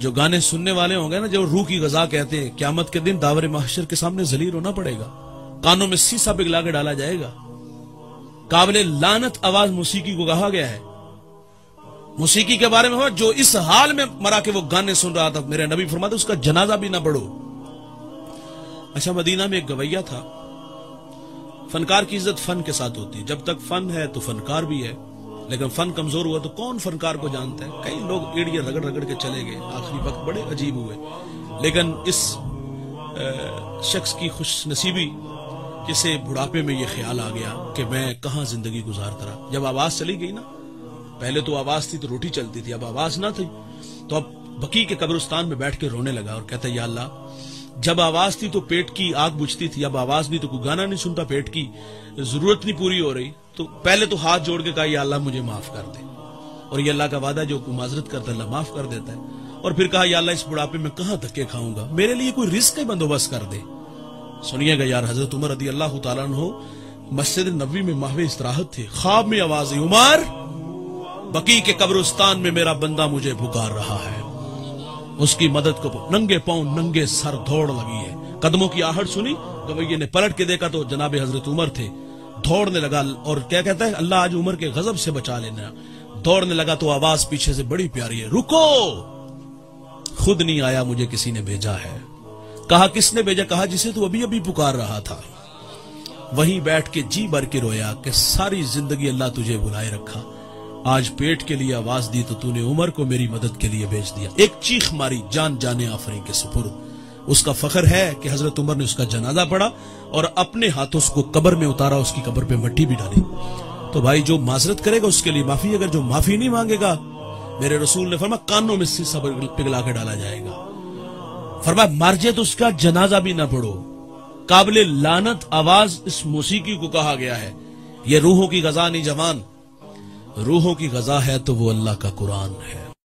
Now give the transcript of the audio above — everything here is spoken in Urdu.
جو گانے سننے والے ہوں گے نا، جو روح کی غذا کہتے ہیں، قیامت کے دن داور محشر کے سامنے ذلیل ہونا پڑے گا، کانوں میں سیسا پگھلا کے ڈالا جائے گا۔ قابل لعنت آواز موسیقی کو کہا گیا ہے۔ موسیقی کے بارے میں ہوا جو اس حال میں مرا کہ وہ گانے سن رہا تھا، میرے نبی فرماتے اس کا جنازہ بھی نہ پڑھو۔ اچھا، مدینہ میں ایک گویہ تھا۔ فنکار کی عزت فن کے ساتھ ہوتی ہے، جب تک فن ہے تو فنکار بھی ہے، لیکن فن کمزور ہوا تو کون فنکار کو جانتا ہے؟ کئی لوگ ایڑیاں رگڑ رگڑ کے چلے گئے، آخری وقت بڑے عجیب ہوئے، لیکن اس شخص کی خوش نصیبی جسے بڑھاپے میں یہ خیال آ گیا کہ میں کہاں زندگی گزارتا رہا۔ جب آواز چلی گئی نا، پہلے تو آواز تھی تو روٹی چلتی تھی، اب آواز نہ تھی تو اب بقیع کے قبرستان میں بیٹھ کے رونے لگا اور کہتا یا اللہ، جب آواز تھی تو پیٹ کی آگ بجھتی تھی، اب آواز نہیں تو کوئی گانا نہیں سنتا، پیٹ کی ضرورت نہیں پوری ہو رہی، تو پہلے تو ہاتھ جوڑ کے کہا یا اللہ مجھے معاف کر دے، اور یہ اللہ کا وعدہ جو معذرت کرتا ہے اللہ معاف کر دیتا ہے، اور پھر کہا یا اللہ اس بڑھاپے میں کہاں دھکے کھاؤں گا، میرے لیے کوئی رزق کا بندوبست کر دے۔ سنیے گا یار، حضرت عمر رضی اللہ تعالیٰ عنہ مسجد نبوی میں ماہو استراحت تھے، خواب میں آواز آئی عمر بقیع کے قبرستان میں میرا بندہ مجھے پکار رہا ہے، اس کی مدد کو ننگے پاؤں ننگے سر دوڑ لگی ہے، قدموں کی آہٹ سنی، گویے نے پلٹ کے دیکھا تو جناب حضرت عمر تھے، دوڑنے لگا، اور کیا کہتا ہے اللہ آج عمر کے غضب سے بچا لینا، دوڑنے لگا تو آواز پیچھے سے بڑی پیاری ہے، رکو، خود نہیں آیا مجھے کسی نے بھیجا ہے۔ کہا کس نے بھیجا؟ کہا جسے تو ابھی ابھی پکار رہا تھا۔ وہیں بیٹھ کے جی بھر کے رویا کہ ساری زندگی اللہ تجھے بلائے رکھا، آج پیٹ کے لیے آواز دی تو نے عمر کو میری مدد کے لیے بھیج دیا۔ ایک چیخ ماری، جان جانے آفرین کے سپرد۔ اس کا فخر ہے کہ حضرت عمر نے اس کا جنازہ پڑھا اور اپنے ہاتھوں اس کو قبر میں اتارا، اس کی قبر پہ مٹی بھی ڈالی۔ تو بھائی جو معذرت کرے گا اس کے لیے معافی، اگر جو معافی نہیں مانگے گا، میرے رسول نے فرمایا کانوں میں سیسا پگھلا کے ڈالا جائے گا، فرمایا مر جائے تو اس کا جنازہ بھی نہ پڑھو۔ قابل لعنت آواز اس موسیقی کو کہا گیا ہے۔ یہ روحوں کی غذا نہیں جوان، روحوں کی غذا ہے تو وہ اللہ کا قرآن ہے۔